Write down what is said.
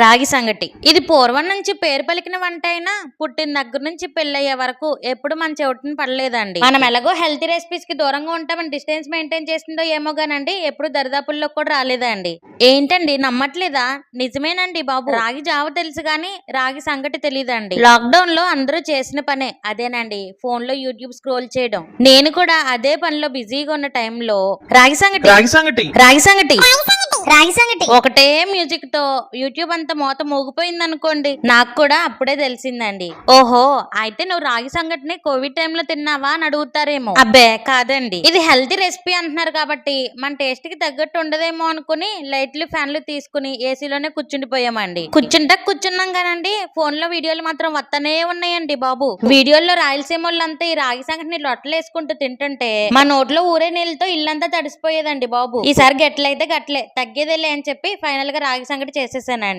రాగి సంగటి. ఇది పూర్వం నుంచి పేరు పలికిన వంట అయినా పుట్టిన దగ్గర నుంచి పెళ్ళయ్యే వరకు ఎప్పుడు మన చెవిటిని పడలేదండి. మనం ఎలాగో హెల్తీ రెసిపీస్ కి దూరంగా ఉంటామని డిస్టెన్స్ మెయింటైన్ చేసిందో ఏమో గానండి ఎప్పుడు దరిదాపుల్లో కూడా రాలేదండి. ఏంటండి నమ్మట్లేదా? నిజమేనండి బాబు. రాగి జావ తెలుసు గాని రాగి సంగటి తెలియదండి. లాక్డౌన్ లో అందరూ చేసిన పనే అదేనండి, ఫోన్ లో యూట్యూబ్ స్క్రోల్ చేయడం. నేను కూడా అదే పనిలో బిజీగా ఉన్న టైంలో రాగి సంగటి రాగి సంగటి రాగి సంగటి రాగి సంగటి ఒకటే మ్యూజిక్ తో యూట్యూబ్ అంతా మోత మోగిపోయింది అనుకోండి. నాకు కూడా అప్పుడే తెలిసిందండి. ఓహో, అయితే నువ్వు రాగి సంగటిని కోవిడ్ టైంలో తిన్నావా అని అడుగుతారేమో. అబ్బే కాదండి, ఇది హెల్తీ రెసిపీ అంటున్నారు కాబట్టి మన టేస్ట్ కి తగ్గట్టు ఉండదేమో అనుకుని లైట్లు ఫ్యాన్లు తీసుకుని ఏసీలోనే కూర్చుండిపోయామండి. కూర్చున్నాం కానండి ఫోన్ లో వీడియోలు మాత్రం వస్తనే ఉన్నాయండి బాబు. వీడియోల్లో రాయలసీమ వాళ్ళంతా ఈ రాగి సంగటిని లొట్టలేసుకుంటూ తింటుంటే మా నోట్లో ఊరే నీళ్ళతో ఇల్లంతా తడిసిపోయేదండి బాబు. ఈసారి గట్లయితే గట్లే తగ్గేదేలే అని చెప్పి ఫైనల్ గా రాగి సంగటి చేసేసానండి.